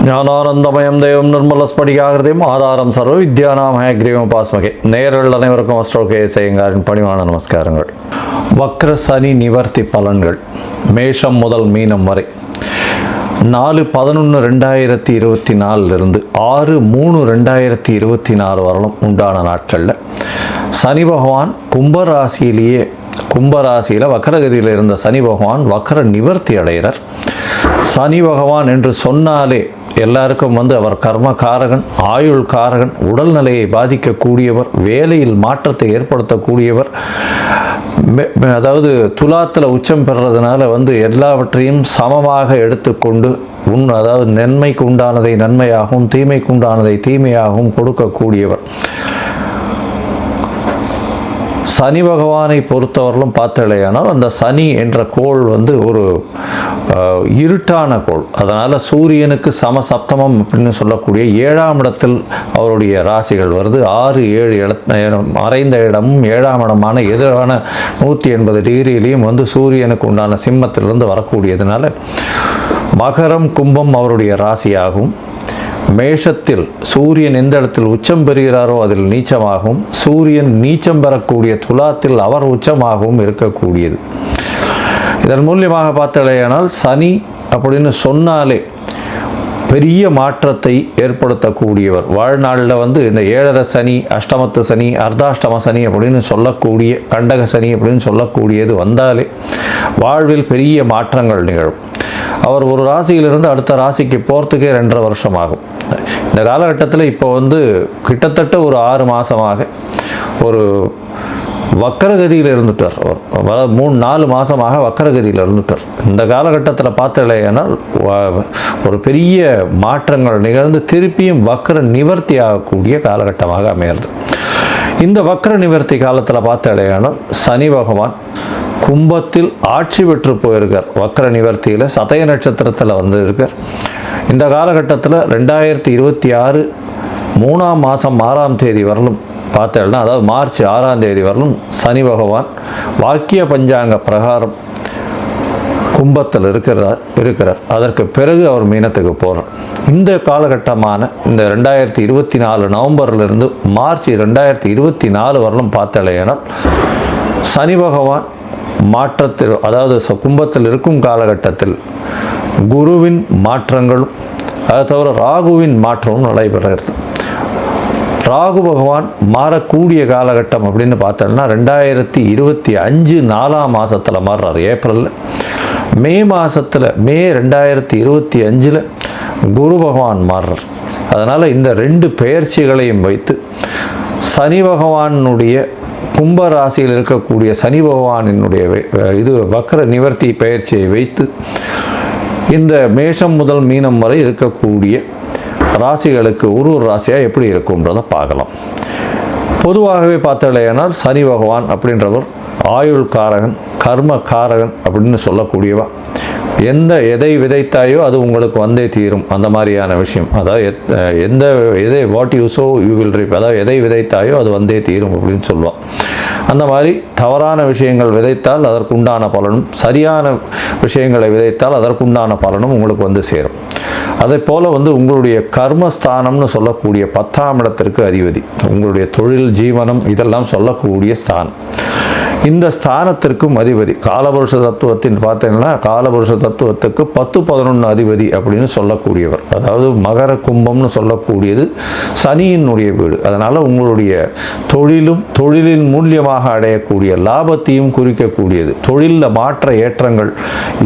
ஞானானந்தமயம் தெய்வம் நிர்மலஸ்படிகாகிருதியும் ஆதாரம் சர்வ வித்யானாமய கிரீவபாஸ்மகே. நேயர்கள் அனைவருக்கும் அஸ்ட்ரோகேசையங்காரின் பணிவான நமஸ்காரங்கள். வக்ர சனி நிவர்த்தி பலன்கள் மேஷம் முதல் மீனம் வரை 4/11/2024 6/3/2024 வரலும் உண்டான நாட்களில் சனி பகவான் கும்பராசியில் வக்கரகதியில் இருந்த சனி பகவான் வக்கர நிவர்த்தி அடைகிறார். சனி பகவான் என்று சொன்னாலே எல்லாருக்கும் அவர் கர்மகாரகன், ஆயுள் காரகன், உடல்நிலையை பாதிக்கக்கூடியவர், வேலையில் மாற்றத்தை ஏற்படுத்தக்கூடியவர். அதாவது துலாத்தில் உச்சம் பெறுறதுனால எல்லாவற்றையும் சமமாக எடுத்துக்கொண்டு அதாவது நன்மைக்கு உண்டானதை நன்மையாகவும் தீமைக்கு உண்டானதை தீமையாகவும் கொடுக்கக்கூடியவர். சனி பகவானை பொறுத்தவரையிலும் பார்த்தலையானால் அந்த சனி என்ற கோள் ஒரு இருட்டான கோள். அதனால் சூரியனுக்கு சமசப்தமம் அப்படின்னு சொல்லக்கூடிய 7ஆம் இடத்தில் அவருடைய ராசிகள் வருது. 6, 7 மறைந்த இடமும் 7ஆம் இடமான எதிரான 180 டிகிரியிலையும் சூரியனுக்கு உண்டான சிம்மத்திலிருந்து வரக்கூடியதுனால மகரம் கும்பம் அவருடைய ராசியாகும். மேஷத்தில் சூரியன் எந்த இடத்தில் உச்சம் பெறுகிறாரோ அதில் நீச்சமாகவும், சூரியன் நீச்சம் பெறக்கூடிய துலாத்தில் அவர் உச்சமாகவும் இருக்கக்கூடியது. இதன் மூலியமாக பார்த்தலையானால் சனி அப்படின்னு சொன்னாலே பெரிய மாற்றத்தை ஏற்படுத்தக்கூடியவர். வாழ்நாளில் இந்த 7.5 சனி, அஷ்டமத்து சனி, அர்த்தாஷ்டம சனி அப்படின்னு சொல்லக்கூடிய கண்டக சனி அப்படின்னு சொல்லக்கூடியது வந்தாலே வாழ்வில் பெரிய மாற்றங்கள் நிகழும். அவர் ஒரு ராசியிலிருந்து அடுத்த ராசிக்கு போகிறதுக்கே 2.5 வருஷம் ஆகும். இந்த காலகட்டத்தில் இப்போ கிட்டத்தட்ட ஒரு 6 மாதமாக ஒரு வக்கரகதியில் இருந்துட்டார். அவர் 3-4 மாதமாக வக்கரகதியில் இருந்துட்டார். இந்த காலகட்டத்தில் பார்த்தலையானால் ஒரு பெரிய மாற்றங்கள் நிகழ்ந்து திருப்பியும் வக்கர நிவர்த்தி ஆகக்கூடிய காலகட்டமாக அமைகிறது. இந்த வக்கர நிவர்த்தி காலத்தில் பார்த்தலையானால் சனி பகவான் கும்பத்தில் ஆட்சி பெற்று போயிருக்கார். வக்கர நிவர்த்தியில் சதய நட்சத்திரத்தில் இருக்கார். இந்த காலகட்டத்தில் 2026 3ஆம் மாதம் 6ஆம் தேதி வரலும் பார்த்தேன்னா, அதாவது மார்ச் 6ஆம் தேதி வரலும் சனி பகவான் வாக்கிய பஞ்சாங்க பிரகாரம் கும்பத்தில் இருக்கிறார். அதற்கு பிறகு அவர் மீனத்துக்கு போகிறார். இந்த காலகட்டமான இந்த 2024 நவம்பர்லேருந்து மார்ச் 2024 வரலும் பார்த்தலையானால் சனி பகவான் மாற்றத்தில், அதாவது கும்பத்தில் இருக்கும் காலகட்டத்தில் குருவின் மாற்றங்களும் அதை தவிர ராகுவின் மாற்றமும் நடைபெறுகிறது. ராகு பகவான் மாறக்கூடிய காலகட்டம் அப்படின்னு பார்த்தோம்னா 2025 4ஆம் மாதத்தில் மாறுறார். ஏப்ரலில். மே மாதத்தில் மே 2025 குரு பகவான் மாறுறார். அதனால் இந்த 2 பெயர்ச்சிகளையும் வைத்து சனி பகவானுடைய கும்ப ராசியில் இருக்கக்கூடிய சனி பகவானினுடைய வக்கர நிவர்த்தி பயிற்சியை வைத்து இந்த மேஷம் முதல் மீனம் வரை இருக்கக்கூடிய ராசிகளுக்கு ஒரு ராசியாக எப்படி இருக்கும்ன்றதை பார்க்கலாம். பொதுவாகவே பார்த்தலையானால் சனி பகவான் அப்படின்றவர் ஆயுள் காரகன், கர்ம காரகன் அப்படின்னு சொல்லக்கூடியவா. எதை விதைத்தாயோ அது உங்களுக்கு வந்தே தீரும், அந்த மாதிரியான விஷயம். அதாவது what you so you will ரீப், அதாவது எதை விதைத்தாயோ அது வந்தே தீரும் அப்படின்னு சொல்லுவாள். அந்த மாதிரி தவறான விஷயங்கள் விதைத்தால் அதற்குண்டான பலனும், சரியான விஷயங்களை விதைத்தால் அதற்குண்டான பலனும் உங்களுக்கு சேரும். அதே போல் உங்களுடைய கர்மஸ்தானம்னு சொல்லக்கூடிய 10ஆம் இடத்திற்கு அதிபதி, உங்களுடைய தொழில், ஜீவனம் இதெல்லாம் சொல்லக்கூடிய ஸ்தானம். இந்த ஸ்தானத்திற்கும் அதிபதி காலபுருஷ தத்துவத்தின் பார்த்தீங்கன்னா காலபுருஷ தத்துவத்துக்கு 10-11 அதிபதி அப்படின்னு சொல்லக்கூடியவர். அதாவது மகர கும்பம்னு சொல்லக்கூடியது சனியினுடைய வீடு. அதனால் உங்களுடைய தொழிலின் மூலியமாக அடையக்கூடிய லாபத்தையும் குறிக்கக்கூடியது. தொழிலில் மாற்ற ஏற்றங்கள்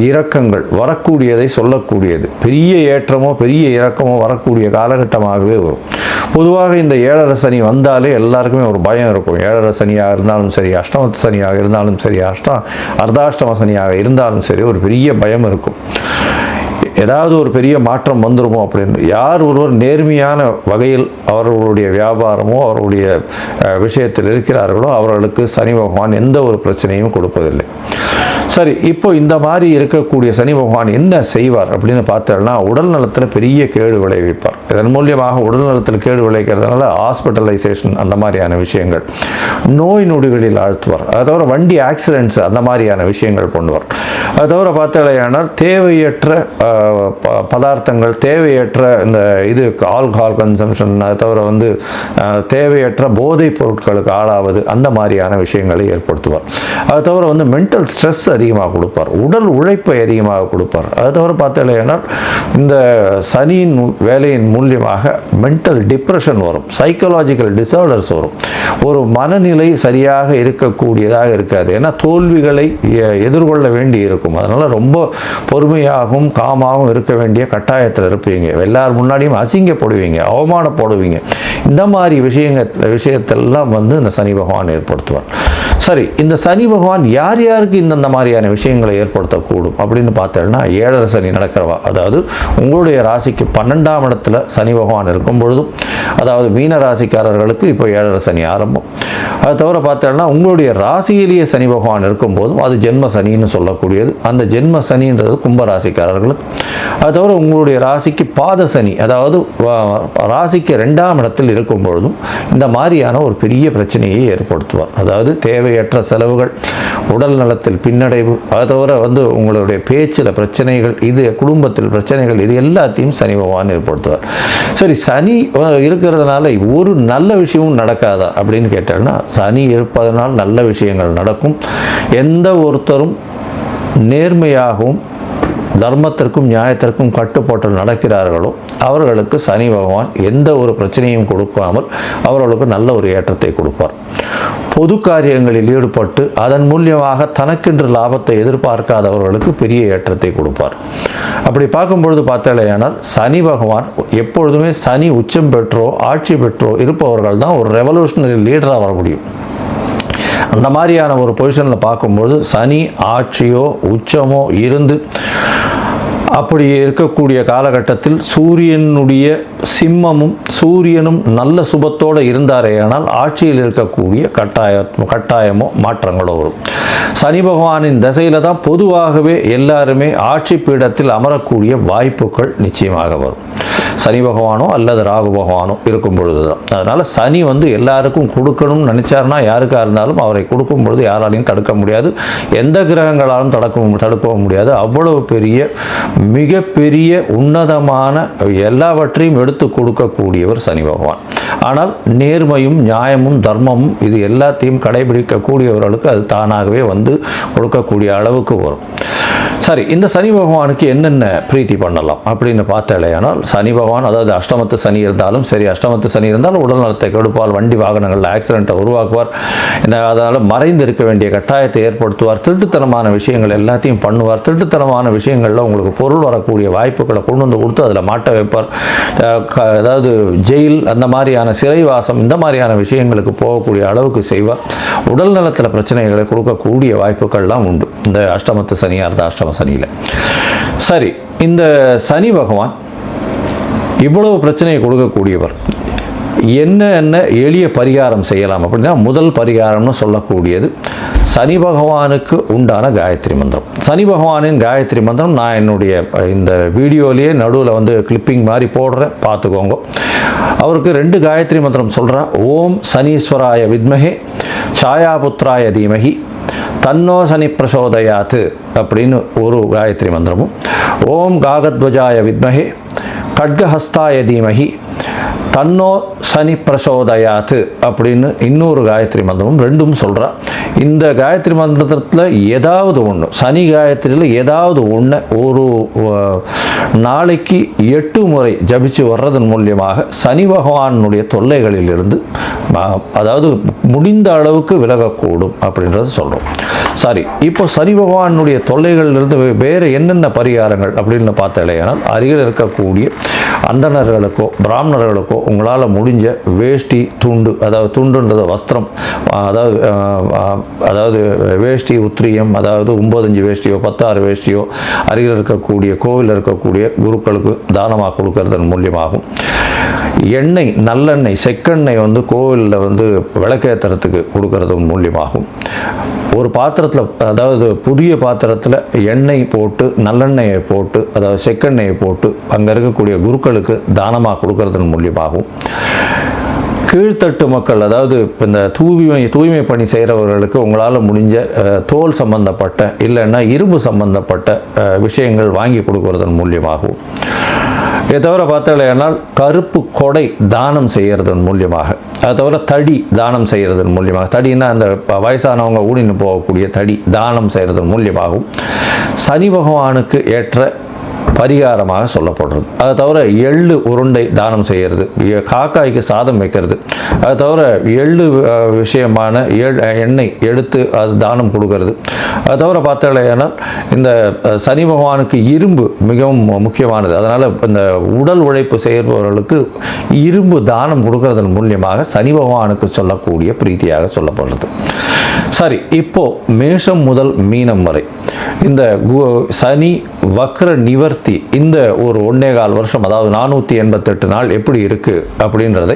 இறக்கங்கள் வரக்கூடியதை சொல்லக்கூடியது. பெரிய ஏற்றமோ பெரிய இறக்கமோ வரக்கூடிய காலகட்டமாகவே வரும். பொதுவாக இந்த 7.5 சனி வந்தாலே எல்லாருக்குமே ஒரு பயம் இருக்கும். 7.5 சனியாக இருந்தாலும் சரி, அஷ்டமத்து சனியாக இருந்தாலும் சரி, அர்த்தாஷ்டம சனியாக இருந்தாலும் சரி, ஒரு பெரிய பயம் இருக்கும். ஏதாவது ஒரு பெரிய மாற்றம் வந்துருமோ அப்படின்னு. யார் ஒருவர் நேர்மையான வகையில் அவர்களுடைய வியாபாரமோ அவருடைய விஷயத்தில் இருக்கிறார்களோ அவர்களுக்கு சனி பகவான் எந்த ஒரு பிரச்சனையும் கொடுப்பதில்லை. சரி, இப்போ இந்த மாதிரி இருக்கக்கூடிய சனி பகவான் என்ன செய்வார் அப்படின்னு பார்த்தோம்னா, உடல் நலத்தில் பெரிய கேடு விளைவிப்பார். இதன் மூலியமாக உடல் நலத்தில் கேடு விளைவிக்கிறதுனால ஹாஸ்பிட்டலைசேஷன் அந்த மாதிரியான விஷயங்கள், நோய் நொடிகளில் ஆழ்த்துவார். அது தவிர வண்டி ஆக்சிடென்ட்ஸ் அந்த மாதிரியான விஷயங்கள் பண்ணுவார். அது தவிர பார்த்தோம்னால் தேவையற்ற பதார்த்தங்கள், தேவையற்ற இந்த ஆல்கஹால் கன்சம்ஷன், அது தவிர தேவையற்ற போதைப் பொருட்களுக்கு ஆளாவது, அந்த மாதிரியான விஷயங்களை ஏற்படுத்துவார். அது தவிர மென்டல் ஸ்ட்ரெஸ் அதிகமாக கொடுப்பார், உடல் உழைப்பை அதிகமாக கொடுப்பார். அது தவிர பார்த்தீங்கன்னா இந்த சனியின் வேலையின் மூலியமாக மென்டல் டிப்ரெஷன் வரும், சைக்கலாஜிக்கல் டிசார்டர்ஸ் வரும், ஒரு மனநிலை சரியாக இருக்கக்கூடியதாக இருக்காது. ஏன்னா தோல்விகளை எதிர்கொள்ள வேண்டி இருக்கும். அதனால் ரொம்ப பொறுமையாகவும் காமாகவும் இருக்க வேண்டிய கட்டாயத்தில் இருப்பீங்க. எல்லார் முன்னாடியும் அசிங்கப்படுவீங்க, அவமானப்படுவீங்க. இந்த மாதிரி விஷயத்தெல்லாம் இந்த சனி பகவான் ஏற்படுத்துவார். சரி, இந்த சனி பகவான் யார் யாருக்கு இந்த மாதிரியான விஷயங்களை ஏற்படுத்தக்கூடும் அப்படின்னு பார்த்தோம்னா, ஏழரை சனி நடக்கிறவா, அதாவது உங்களுடைய ராசிக்கு 12ஆம் இடத்துல சனி பகவான் இருக்கும் பொழுதும், அதாவது மீன ராசிக்காரர்களுக்கு இப்போ ஏழரை சனி ஆரம்பம். அது தவிர பார்த்தோம்னா உங்களுடைய ராசியிலேயே சனி பகவான் இருக்கும் போதும் அது ஜென்ம சனின்னு சொல்லக்கூடியது. அந்த ஜென்ம சனின்றது கும்பராசிக்காரர்களுக்கு. அது தவிர உங்களுடைய ராசிக்கு பாத சனி, அதாவது ராசிக்கு 2ஆம் இடத்தில் இருக்கும் பொழுதும் இந்த மாதிரியான ஒரு பெரிய பிரச்சனையை ஏற்படுத்துவார். அதாவது தேவையற்ற செலவுகள், உடல் நலத்தில் பின்னடைவு, அது தவிர உங்களுடைய பேச்சில் பிரச்சனைகள், குடும்பத்தில் பிரச்சனைகள், இது எல்லாத்தையும் சனி பகவான் ஏற்படுத்துவார். சரி, சனி இருக்கிறதுனால ஒரு நல்ல விஷயமும் நடக்காதா அப்படின்னு கேட்டோம்னா, சனி இருப்பதனால் நல்ல விஷயங்கள் நடக்கும். எந்த ஒருத்தரும் நேர்மையாகவும் தர்மத்திற்கும் நியாயத்திற்கும் கட்டுப்பாட்டு நடக்கிறார்களோ அவர்களுக்கு சனி பகவான் எந்த ஒரு பிரச்சனையும் கொடுக்காமல் அவர்களுக்கு நல்ல ஒரு ஏற்றத்தை கொடுப்பார். பொது காரியங்களில் ஈடுபட்டு அதன் மூலியமாக தனக்கென்று லாபத்தை எதிர்பார்க்காதவர்களுக்கு பெரிய ஏற்றத்தை கொடுப்பார். அப்படி பார்க்கும்பொழுது பார்த்தாலேயானால் சனி பகவான் எப்பொழுதுமே சனி உச்சம் பெற்றோ ஆட்சி பெற்றோ இருப்பவர்கள் தான் ஒரு ரெவல்யூஷனரி லீடராக வர முடியும். அந்த மாதிரியான ஒரு பொசிஷனில் பார்க்கும்போது சனி ஆட்சியோ உச்சமோ இருந்து அப்படி இருக்கக்கூடிய காலகட்டத்தில் சூரியனுடைய சிம்மமும் சூரியனும் நல்ல சுபத்தோடு இருந்தாரேயானால் ஆட்சியில் இருக்கக்கூடிய கட்டாயமோ மாற்றங்களோ வரும். சனி பகவானின் திசையில் தான் பொதுவாகவே எல்லாருமே ஆட்சி பீடத்தில் அமரக்கூடிய வாய்ப்புகள் நிச்சயமாக வரும். சனி பகவானோ அல்லது ராகு பகவானோ இருக்கும் பொழுது தான். அதனால் சனி எல்லாருக்கும் கொடுக்கணும்னு நினச்சாருன்னா யாருக்காக இருந்தாலும் அவரை கொடுக்கும் பொழுது யாராலையும் தடுக்க முடியாது, எந்த கிரகங்களாலும் தடுக்கவும் முடியாது. அவ்வளவு பெரிய மிகப்பெரிய உன்னதமான எல்லாவற்றையும் எடுத்து கொடுக்கக்கூடியவர் சனி பகவான். ஆனால் நேர்மையும் நியாயமும் தர்மமும் இது எல்லாத்தையும் கடைபிடிக்கக்கூடியவர்களுக்கு அது தானாகவே கொடுக்கக்கூடிய அளவுக்கு வரும். சரி, இந்த சனி பகவானுக்கு என்னென்ன பிரீத்தி பண்ணலாம் அப்படின்னு பார்த்தாலேயானால், சனி பகவான் அதாவது அஷ்டமத்து சனி இருந்தாலும் சரி, அஷ்டமத்து சனி இருந்தாலும் உடல் நலத்தை கெடுப்பார், வண்டி வாகனங்களில் ஆக்சிடென்ட்டை உருவாக்குவார், அதனால் மறைந்து இருக்க வேண்டிய கட்டாயத்தை ஏற்படுத்துவார், திருட்டுத்தனமான விஷயங்கள் எல்லாத்தையும் பண்ணுவார், திருட்டுத்தனமான விஷயங்களில் உங்களுக்கு பொருள் வரக்கூடிய வாய்ப்புகளை கொண்டு கொடுத்து அதில் மாட்ட வைப்பார். அதாவது ஜெயில், அந்த மாதிரியான சிறைவாசம், இந்த மாதிரியான விஷயங்களுக்கு போகக்கூடிய அளவுக்கு செய்வார். உடல் நலத்தில் பிரச்சனைகளை கொடுக்கக்கூடிய வாய்ப்புகள்லாம் உண்டு இந்த அஷ்டமத்து சனியாக இருந்தால் அஷ்டம சனியில். சரி, இந்த சனி பகவான் இவ்வளவு பிரச்சனையை கொடுக்கக்கூடியவர். என்ன எளிய பரிகாரம் செய்யலாம் அப்படின்னா, முதல் பரிகாரம்னு சொல்லக்கூடியது சனி பகவானுக்கு உண்டான காயத்ரி மந்திரம். சனி பகவானின் காயத்ரி மந்திரம் நான் என்னுடைய இந்த வீடியோலேயே நடுவில் கிளிப்பிங் மாதிரி போடுறேன், பார்த்துக்கோங்க. அவருக்கு 2 காயத்ரி மந்திரம் சொல்கிறா. ஓம் சனீஸ்வராய வித்மஹே சாயாபுத்ராய தீமஹி தன்னோ சனி பிரசோதயாத்து அப்படின்னு ஒரு காயத்ரி மந்திரமும், ஓம் காகத்வஜாய வித்மஹே கட்கஹஸ்தாய தீமஹி தன்னோ சனி பிரசோதயாத்து அப்படின்னு இன்னொரு காயத்ரி மந்திரமும் 2ம் சொல்கிறா. இந்த காயத்ரி மந்திரத்தில் ஏதாவது ஒன்று, சனி காயத்ரியில் ஏதாவது ஒன்று ஒரு நாளைக்கு 8 முறை ஜபிச்சு வர்றதன் மூலியமாக சனி பகவானுடைய தொல்லைகளிலிருந்து அதாவது முடிந்த அளவுக்கு விலகக்கூடும் அப்படின்றத சொல்கிறோம். சரி, இப்போ சனி பகவானுடைய தொல்லைகளிலிருந்து வேறு என்னென்ன பரிகாரங்கள் அப்படின்னு பார்த்தாலேயானால், அருகில் இருக்கக்கூடிய அந்தணர்களுக்கோ பிராமணர்களுக்கோ உங்களால் முடிஞ்ச வேஷ்டி துண்டு, அதாவது துண்டுன்றது வஸ்திரம், அதாவது வேஷ்டி உத்திரியம், அதாவது 9 வேஷ்டியோ 16 வேஷ்டியோ அருகில் இருக்கக்கூடிய கோவிலில் இருக்கக்கூடிய குருக்களுக்கு தானமாக கொடுக்கறதன் மூலியமாகும். எண்ணெய், நல்லெண்ணெய், செக்கெண்ணெய் கோவிலில் விளக்கேற்றுறதுக்கு கொடுக்கறது மூலியமாகும். ஒரு பாத்திரத்தில், அதாவது புதிய பாத்திரத்தில் எண்ணெய் போட்டு, நல்லெண்ணெயை போட்டு, அதாவது செக்கெண்ணெயை போட்டு அங்கே இருக்கக்கூடிய குருக்களுக்கு தானமாக கொடுக்கறதன் மூலியமாகவும், கீழ்த்தட்டு மக்கள், அதாவது இந்த தூய்மை பணி செய்கிறவர்களுக்கு உங்களால் முடிஞ்ச தோல் சம்பந்தப்பட்ட இல்லைன்னா இரும்பு சம்பந்தப்பட்ட விஷயங்கள் வாங்கி கொடுக்கறதன் மூலியமாகவும், இதை தவிர பார்த்தாலேனால் கருப்பு கொடை தானம் செய்கிறதன் மூலியமாக, அதை தவிர தடி தானம் செய்கிறதன் மூலியமாக, தடின்னா அந்த வயசானவங்க ஊனின்னு போகக்கூடிய தடி தானம் செய்கிறதன் மூலியமாகவும் சனி பகவானுக்கு ஏற்ற பரிகாரமாக சொல்லப்படுறது. அதை தவிர எள்ளு உருண்டை தானம் செய்கிறது, காக்காய்க்கு சாதம் வைக்கிறது, அதை தவிர எள்ளு விஷயமான எண்ணெய் எடுத்து அது தானம் கொடுக்கறது. அதை தவிர பார்த்தாலேனால் இந்த சனி பகவானுக்கு இரும்பு மிகவும் முக்கியமானது. அதனால் இந்த உடல் உழைப்பு செய்பவர்களுக்கு இரும்பு தானம் கொடுக்கறதன் மூலியமாக சனி பகவானுக்கு சொல்லக்கூடிய பிரீத்தியாக சொல்லப்படுறது. சரி, இப்போ மேஷம் முதல் மீனம் வரை இந்த சனி வக்ர நிவர்த்தி இந்த ஒரு 1.25 வருஷம், அதாவது 488 நாள் எப்படி இருக்குது அப்படின்றதை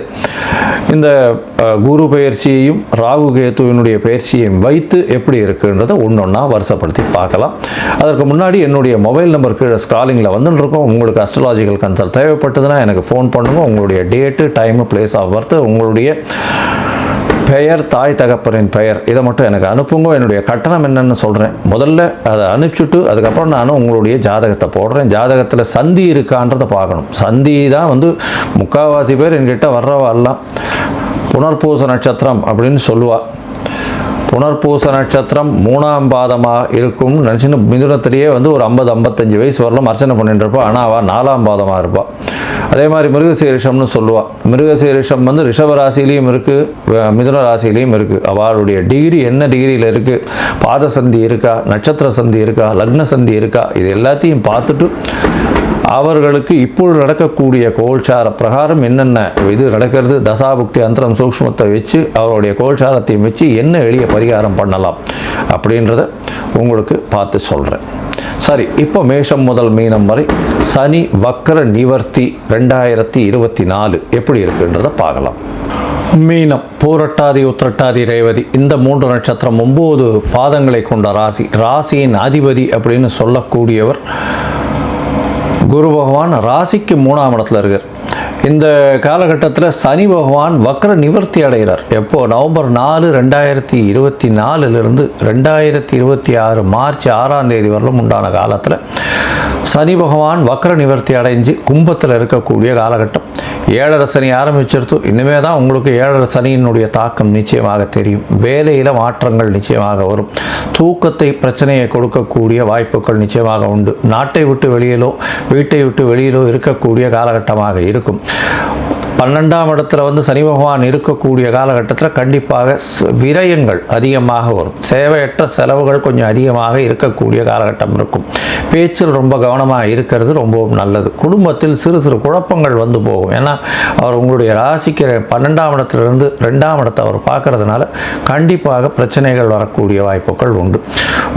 இந்த குரு பயிற்சியையும் ராகு கேதுவினுடைய பயிற்சியையும் வைத்து எப்படி இருக்குன்றதை ஒன்றொன்னா வருஷப்படுத்தி பார்க்கலாம். அதற்கு முன்னாடி என்னுடைய மொபைல் நம்பர் கீழே ஸ்க்ராலிங்கில் வந்துட்டு இருக்கோம். உங்களுக்கு அஸ்ட்ராலாஜிக்கல் கன்சல்ட் தேவைப்பட்டதுன்னா எனக்கு ஃபோன் பண்ணுங்க. உங்களுடைய date, time, place of birth, உங்களுடைய பெயர், தாய் தகப்பனின் பெயர், இதை மட்டும் எனக்கு அனுப்புங்க. என்னுடைய கட்டணம் என்னென்னு சொல்கிறேன். முதல்ல அதை அனுப்பிச்சுட்டு அதுக்கப்புறம் நான் உங்களுடைய ஜாதகத்தை போடுறேன். ஜாதகத்தில் சந்தி இருக்கான்றதை பார்க்கணும். சந்தி தான் முக்கால்வாசி பேர் என்கிட்ட வர்றவாலாம் புனர்பூச நட்சத்திரம் அப்படின்னு சொல்லுவா. புனர்பூச நட்சத்திரம் 3ஆம் பாதமாக இருக்கும் நினச்சின்னு மிதுனத்திலேயே ஒரு 50-55 வயசு வரலாம் அர்ச்சனை பண்ணிட்டு இருப்பா. ஆனால் அவள் 4ஆம் பாதமாக இருப்பாள். அதே மாதிரி மிருகசீரிஷம்னு சொல்லுவாள். மிருகசீரிஷம் ரிஷப ராசிலையும் இருக்குது, மிதுன ராசிலையும் இருக்குது. அவளுடைய டிகிரி என்ன டிகிரியில் இருக்குது, பாத சந்தி இருக்கா, நட்சத்திர சந்தி இருக்கா, லக்ன சந்தி இருக்கா, இது எல்லாத்தையும் பார்த்துட்டு அவர்களுக்கு இப்பொழுது நடக்கக்கூடிய கோல்சார பிரகாரம் என்னென்ன இது நடக்கிறது, தசாபுக்தி அந்தரம் சூக்ஷ்மத்தை வச்சு அவருடைய கோல்சாரத்தையும் வச்சு என்ன எளிய பரிகாரம் பண்ணலாம் அப்படின்றத உங்களுக்கு பார்த்து சொல்கிறேன். சரி, இப்போ மேஷம் முதல் மீனம் வரை சனி வக்ர நிவர்த்தி 2024 எப்படி இருக்குன்றதை பார்க்கலாம். மீனம், பூரட்டாதி, உத்திரட்டாதி, ரேவதி இந்த 3 நட்சத்திரம் 9 பாதங்களை கொண்ட ராசி. ராசியின் அதிபதி அப்படின்னு சொல்லக்கூடியவர் குரு பகவான். ராசிக்கு 3ஆம் இடத்துல இருக்கார். இந்த காலகட்டத்தில் சனி பகவான் வக்ர நிவர்த்தி அடைகிறார். எப்போ? நவம்பர் 4, 2024 2026 மார்ச் 6ஆம் தேதி வரலும் உண்டான காலத்தில் சனி பகவான் வக்ர நிவர்த்தி அடைஞ்சு கும்பத்தில் இருக்கக்கூடிய காலகட்டம். 7.5 சனி ஆரம்பிச்சிருத்து. இனிமே தான் உங்களுக்கு 7.5 சனியினுடைய தாக்கம் நிச்சயமாக தெரியும். வேலையில் மாற்றங்கள் நிச்சயமாக வரும். தூக்கத்தை பிரச்சனையை கொடுக்கக்கூடிய வாய்ப்புகள் நிச்சயமாக உண்டு. நாட்டை விட்டு வெளியிலோ வீட்டை விட்டு வெளியிலோ இருக்கக்கூடிய காலகட்டமாக இருக்கும். 12ஆம் இடத்துல சனி பகவான் இருக்கக்கூடிய காலகட்டத்தில் கண்டிப்பாக விரயங்கள் அதிகமாக வரும். சேவையற்ற செலவுகள் கொஞ்சம் அதிகமாக இருக்கக்கூடிய காலகட்டம் இருக்கும். பேச்சில் ரொம்ப கவனமாக இருக்கிறது ரொம்பவும் நல்லது. குடும்பத்தில் சிறு சிறு குழப்பங்கள் போகும். ஏன்னா அவர் உங்களுடைய ராசிக்கு 12ஆம் இடத்துலேருந்து 2ஆம் இடத்தை அவர் பார்க்கறதுனால கண்டிப்பாக பிரச்சனைகள் வரக்கூடிய வாய்ப்புகள் உண்டு.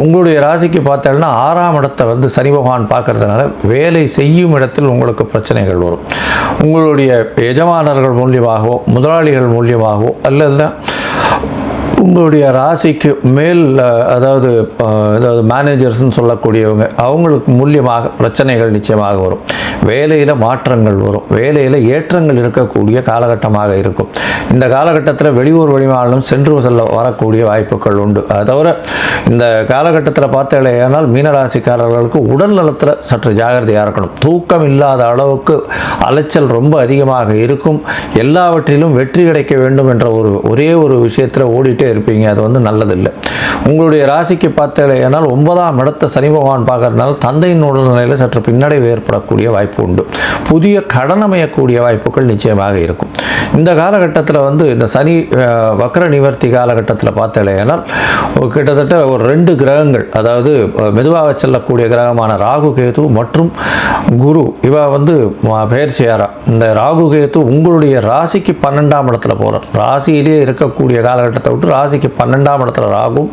உங்களுடைய ராசிக்கு பார்த்தோம்னா 6ஆம் இடத்தை சனி பகவான் பார்க்கறதுனால வேலை செய்யும் இடத்தில் உங்களுக்கு பிரச்சனைகள் வரும். உங்களுடைய எஜமானர்கள் மூலியமாகவோ முதலாளிகள் மூலியமாகவோ அல்லது உங்களுடைய ராசிக்கு மேல் அதாவது மேனேஜர்ஸ்ன்னு சொல்லக்கூடியவங்க அவங்களுக்கு மூலியமாக பிரச்சனைகள் நிச்சயமாக வரும். வேலையில் மாற்றங்கள் வரும். வேலையில் ஏற்றங்கள் இருக்கக்கூடிய காலகட்டமாக இருக்கும். இந்த காலகட்டத்தில் வெளியூர் வெளிமாநிலம் சென்று செல்ல வரக்கூடிய வாய்ப்புகள் உண்டு. அதை தவிர இந்த காலகட்டத்தில் பார்த்தேனால் மீனராசிக்காரர்களுக்கு உடல் நலத்தில் சற்று ஜாகிரதையாக இருக்கணும். தூக்கம் இல்லாத அளவுக்கு அலைச்சல் ரொம்ப அதிகமாக இருக்கும். எல்லாவற்றிலும் வெற்றி கிடைக்க வேண்டும் என்ற ஒரே ஒரு விஷயத்தில் ஓடிட்டே இருப்பீங்க. அது நல்லதில்லை. உங்களுடைய ராசிக்கு பார்த்தேனால் 9ஆம் இடத்தை சனி பகவான் பார்க்கறதுனால தந்தையின் உடல்நிலையில் சற்று பின்னடைவு ஏற்படக்கூடிய வாய்ப்பு உண்டு. புதிய கடன் அமையக்கூடிய வாய்ப்புகள் நிச்சயமாக இருக்கும். இந்த காலகட்டத்தில் இந்த சனி வக்ர நிவர்த்தி காலகட்டத்தில் பார்த்தேனால் கிட்டத்தட்ட ஒரு 2 கிரகங்கள், அதாவது மெதுவாக செல்லக்கூடிய கிரகமான ராகு கேது மற்றும் குரு இவ பயிற்சியாரா. இந்த ராகு கேது உங்களுடைய ராசிக்கு 12ஆம் இடத்துல போகிறார். ராசியிலே இருக்கக்கூடிய காலகட்டத்தை விட்டு ராசிக்கு 12ஆம் இடத்துல ராகும்,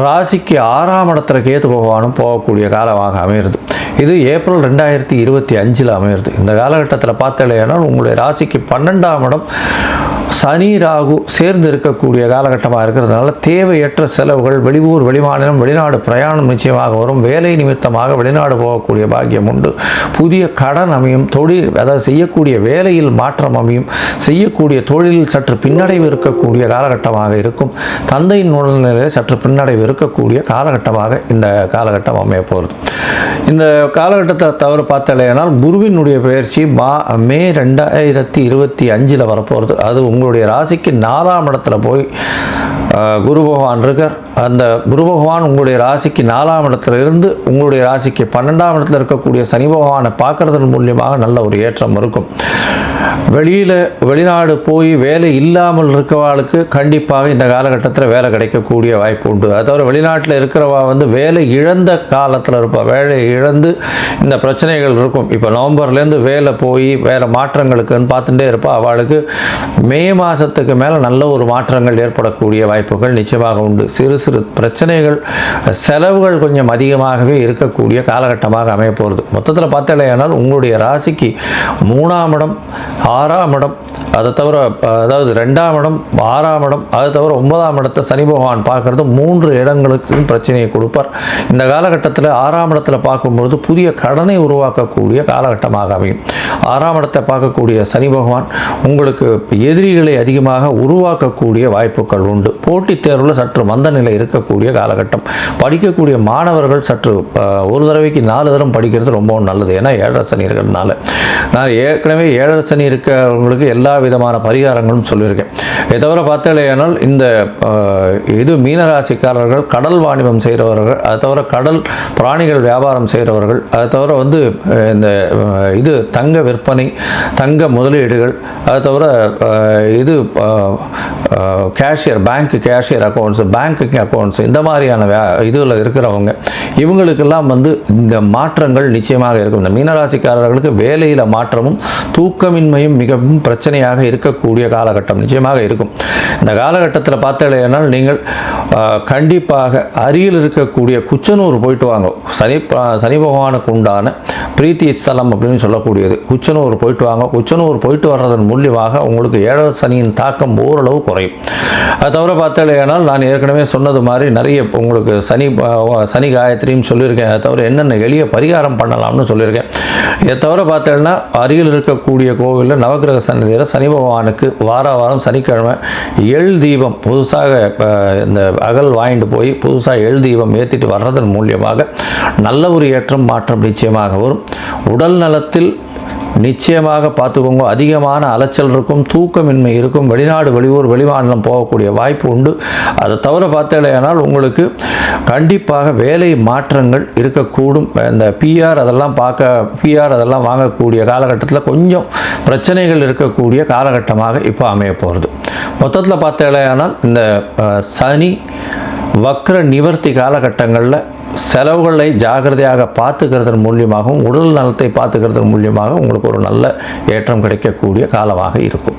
ராசிக்கு 6ஆம் இடத்துல கேது பகவானும் போகக்கூடிய காலமாக அமைகிறது. இது ஏப்ரல் 2025 அமையிறது. இந்த காலகட்டத்தில் பார்த்தலையானால் உங்களுடைய ராசிக்கு 12ஆம் இடம் சனி ராகு சேர்ந்து இருக்கக்கூடிய காலகட்டமாக இருக்கிறதுனால தேவையற்ற செலவுகள், வெளியூர் வெளிமாநிலம் வெளிநாடு பிரயாணம் நிச்சயமாக வரும். வேலை நிமித்தமாக வெளிநாடு போகக்கூடிய பாக்கியம் உண்டு. புதிய கடன் அமையும். தொழில், அதாவது செய்யக்கூடிய வேலையில் மாற்றம் அமையும். செய்யக்கூடிய தொழிலில் சற்று பின்னடைவு இருக்கக்கூடிய காலகட்டமாக இருக்கும். தந்தையின் உடல்நிலையில் சற்று பின்னடைவு இருக்கக்கூடிய காலகட்டமாக இந்த காலகட்டம் அமைய போகிறது. இந்த காலகட்டத்தை தவிர பார்த்தாலேனால் குருவினுடைய பயிற்சி மே 2025 வரப்போகிறது. அது உங்களுடைய ராசிக்கு 4ஆம் இடத்துல போய் குரு பகவான் இருக்கார். அந்த குரு பகவான் உங்களுடைய ராசிக்கு 4ஆம் இடத்துல இருந்து உங்களுடைய ராசிக்கு 12ஆம் இடத்துல இருக்கக்கூடிய சனி பகவானை பார்க்கறதன் மூலியமாக நல்ல ஒரு ஏற்றம் இருக்கும். வெளிநாடு போய் வேலை இல்லாமல் இருக்கிறவாளுக்கு கண்டிப்பாக இந்த காலகட்டத்தில் வேலை கிடைக்கக்கூடிய வாய்ப்பு உண்டு. அது தவிர வெளிநாட்டில் இருக்கிறவா வேலை இழந்த காலத்தில் இருப்பா. வேலை இழந்து இந்த பிரச்சனைகள் இருக்கும். இப்போ நவம்பர்லேருந்து வேலை போய் வேறு மாற்றங்களுக்குன்னு பார்த்துட்டே இருப்பா. அவளுக்கு மே மாதத்துக்கு மேலே நல்ல ஒரு மாற்றங்கள் ஏற்படக்கூடிய வாய்ப்புகள் நிச்சயமாக உண்டு. சிறு சிறு பிரச்சனைகள், செலவுகள் கொஞ்சம் அதிகமாகவே இருக்கக்கூடிய காலகட்டமாக அமைய போகிறது. மொத்தத்தில் பார்த்தாலேயானால் உங்களுடைய ராசிக்கு 3ஆம் இடம், 6ஆம் இடம், அதை தவிர அதாவது 2ஆம் இடம், 6ஆம் இடம், அதை தவிர 9ஆம் இடத்தை சனி பகவான் பார்க்கறது 3 இடங்களுக்கு பிரச்சனையை கொடுப்பார். இந்த காலகட்டத்தில் 6ஆம் இடத்துல பார்க்கும்பொழுது புதிய கடனை உருவாக்கக்கூடிய காலகட்டமாக அமையும். 6ஆம் இடத்தை பார்க்கக்கூடிய சனி பகவான் உங்களுக்கு எதிரிகளை அதிகமாக உருவாக்கக்கூடிய வாய்ப்புகள் உண்டு. போட்டித் தேர்வில் சற்று மந்த நிலை இருக்கக்கூடிய காலகட்டம். படிக்கக்கூடிய மாணவர்கள் சற்று ஒரு தடவைக்கு 4 தரம் படிக்கிறது ரொம்பவும் நல்லது. ஏன்னா 7 சனி இருக்கிறதுனால. நான் ஏற்கனவே 7 சனி இருக்கிறவங்களுக்கு எல்லா விதமான பரிகாரங்களும் சொல்லியிருக்கேன். இதை தவிர பார்த்தாலேயானால் இந்த மீனராசிக்காரர்கள் கடல் வாணிபம் செய்கிறவர்கள், அதை தவிர கடல் பிராணிகள் வியாபாரம் செய்கிறவர்கள், அதை தவிர இந்த தங்க விற்பனை, தங்க முதலீடுகள், அதை தவிர cashier, bank cashier accounts, banking accounts, இந்த மாதிரியான இதில் இருக்கிறவங்க இவங்களுக்கெல்லாம் இந்த மாற்றங்கள் நிச்சயமாக இருக்கும். இந்த மீனராசிக்காரர்களுக்கு வேலையில் மாற்றமும் தூக்கமின்மையும் மிகவும் பிரச்சனையாக இருக்கக்கூடிய காலகட்டம் நிச்சயமாக இருக்கும். இந்த காலகட்டத்தில் பார்த்தாலேனால் நீங்கள் கண்டிப்பாக அருகில் இருக்கக்கூடிய குச்சனூர் போயிட்டு வாங்க. சனி பகவானுக்கு உண்டான பிரீத்தி ஸ்தலம் அப்படின்னு சொல்லக்கூடியது குச்சனூர் போயிட்டு வாங்க. குச்சனூர் போயிட்டு வர்றதன் மூலியமாக உங்களுக்கு 7 சனியின் தாக்கம் ஓரளவு குறையும். அது தவிர பார்த்தாலேனால் நான் ஏற்கனவே சொன்னது மாதிரி நிறைய உங்களுக்கு சனி காயத்ரியும் சொல்லியிருக்கேன். அதை தவிர என்னென்ன எளிய பரிகாரம் பண்ணலாம்னு சொல்லியிருக்கேன். இதை தவிர பார்த்தேன்னா அருகில் இருக்கக்கூடிய கோவிலில் நவகிரக சன்னதியில் சனி பகவானுக்கு வாரம் சனிக்கிழமை எள் தீபம் புதுசாக இந்த அகல் வாங்கிட்டு போய் புதுசாக எள் தீபம் ஏற்றிட்டு வர்றதன் மூலியமாக நல்ல ஒரு ஏற்றம் மாற்றம் நிச்சயமாக வரும். உடல் நலத்தில் நிச்சயமாக பார்த்துக்கோங்க. அதிகமான அலைச்சல் இருக்கும், தூக்கமின்மை இருக்கும், வெளிநாடு வெளியூர் வெளிமாநிலம் போகக்கூடிய வாய்ப்பு உண்டு. அதை தவிர பார்த்தேனால் உங்களுக்கு கண்டிப்பாக வேலை மாற்றங்கள் இருக்கக்கூடும். இந்த பிஆர் அதெல்லாம் வாங்கக்கூடிய காலகட்டத்தில் கொஞ்சம் பிரச்சனைகள் இருக்கக்கூடிய காலகட்டமாக இப்போ அமைய போகிறது. மொத்தத்தில் பார்த்தேனால் இந்த சனி வக்ர நிவர்த்தி காலகட்டங்களில் செலவுகளை ஜாகிரதையாக பார்த்துக்கிறதன் மூலியமாகவும் உடல் நலத்தை பார்த்துக்கிறதன் மூலியமாக உங்களுக்கு ஒரு நல்ல ஏற்றம் கிடைக்கக்கூடிய காலமாக இருக்கும்.